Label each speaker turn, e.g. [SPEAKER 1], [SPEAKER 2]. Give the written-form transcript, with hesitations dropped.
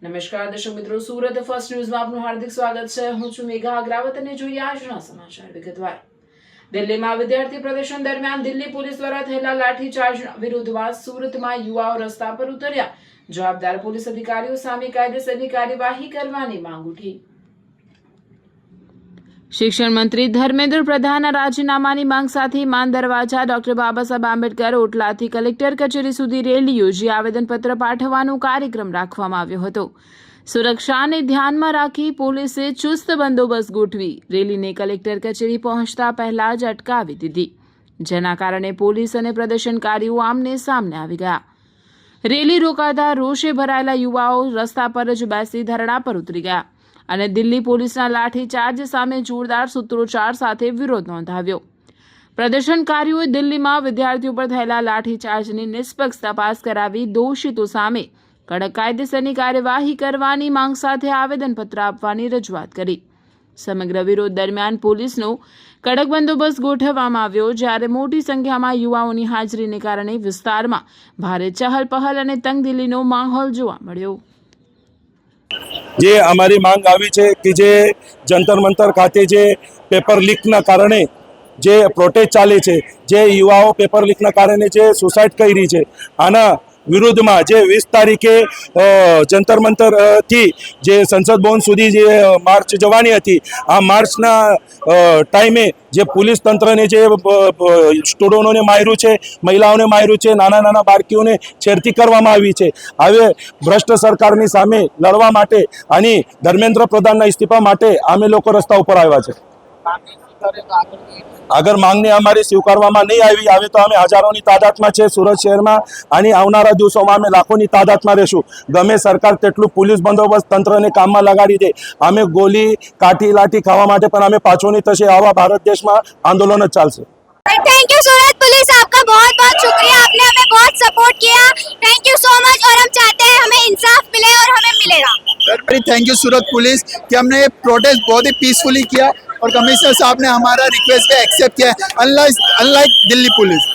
[SPEAKER 1] નમસ્કાર દર્શક મિત્રો, સુરત ફર્સ્ટ ન્યૂઝમાં આપનું હાર્દિક સ્વાગત છે। હું છું મેઘા અગ્રાવત અને જોઈએ આજના સમાચાર વિગતવાર। દિલ્હીમાં વિદ્યાર્થી પ્રદર્શન દરમિયાન દિલ્હી પોલીસ દ્વારા થયેલા લાઠીચાર્જના વિરોધમાં સુરતમાં યુવાઓ રસ્તા પર ઉતર્યા। જવાબદાર પોલીસ અધિકારીઓ સામે કાયદેસરની કાર્યવાહી કરવાની માંગ ઉઠી। શિક્ષણ મંત્રી ધર્મેન્દ્ર પ્રધાનના રાજીનામાની માંગ સાથે માન દરવાજા ડોક્ટર બાબા સાહેબ આંબેડકર ઓટલાથી કલેક્ટર કચેરી સુધી રેલી યોજી આવેદનપત્ર પાઠવવાનો કાર્યક્રમ રાખવામાં આવ્યો હતો। સુરક્ષાને ધ્યાનમાં રાખી પોલીસે ચુસ્ત બંદોબસ્ત ગોઠવી રેલીને કલેક્ટર કચેરી પહોંચતા પહેલા જ અટકાવી દીધી, જેના કારણે પોલીસ અને પ્રદર્શનકારીઓ આમને સામને આવી ગયા। રેલી રોકાતા રોષે ભરાયેલા યુવાઓ રસ્તા પર જ બેસી ધરણા પર ઉતરી ગયા અને દિલ્હી પોલીસના લાઠીચાર્જ સામે જોરદાર સૂત્રોચ્ચાર સાથે વિરોધ નોંધાવ્યો। પ્રદર્શનકારીઓએ દિલ્હીમાં વિદ્યાર્થીઓ પર થયેલા લાઠીચાર્જની નિષ્પક્ષ તપાસ કરાવી દોષિતો સામે કડક કાયદેસરની કાર્યવાહી કરવાની માંગ સાથે આવેદનપત્ર આપવાની રજૂઆત કરી। સમગ્ર વિરોધ દરમિયાન પોલીસનો કડક બંદોબસ્ત ગોઠવવામાં આવ્યો, જ્યારે મોટી સંખ્યામાં યુવાઓની હાજરીને કારણે વિસ્તારમાં ભારે ચહલપહલ અને તંગદિલીનો માહોલ જોવા મળ્યો।
[SPEAKER 2] જે અમારી માંગ આવી છે કે જે જંતર મંતર ખાતે જે પેપર લીકના કારણે જે પ્રોટેસ્ટ ચાલે છે, જે યુવાઓ પેપર લીકના કારણે જે સુસાઇડ કરી છે, આના વિરુદ્ધમાં જે 20 તારીખે જંતર મંતર થી જે સંસદ ભવન સુધી જે માર્ચ જવાની હતી, આ માર્ચના ટાઈમે જે પોલીસ તંત્રને જે સ્ટુડન્ટોને માર્યું છે, મહિલાઓને માર્યું છે, નાના નાના બાળકીઓને છેડતી કરવામાં આવી છે। હવે ભ્રષ્ટ સરકારની સામે લડવા માટે અને ધર્મેન્દ્ર પ્રધાનના ઇસ્તીફા માટે અમે લોકો રસ્તા ઉપર આવ્યા છે। અગર માંગણી અમારી સ્વીકારવામાં નહીં આવી આવે તો અમે હજારોની તાદાદમાં છે સુરત શહેરમાં, અને આવનારા દિવસોમાં અમે લાખોની તાદાદમાં રહેશું। ગમે સરકાર તેટલું પોલીસ બંદોબસ્ત તંત્રને કામમાં લગાડી દે, અમે ગોલી કાઠી લાઠી ખાવા માટે પણ અમે પાછો નહીં થશે। આવા ભારત દેશમાં આંદોलन જ ચાલશે।
[SPEAKER 3] थैंक यू सूरत पुलिस, आपका बहुत बहुत शुक्रिया, आपने हमें बहुत सपोर्ट किया। थैंक यू सो मच, और हम चाहते हैं हमें इंसाफ मिले और हमें मिलेगा।
[SPEAKER 4] थैंक यू सूरत पुलिस कि हमने ये प्रोटेस्ट बहुत ही पीसफुली किया और कमिश्नर साहब ने हमारा रिक्वेस्ट पे एक्सेप्ट किया, अनलाइक दिल्ली पुलिस।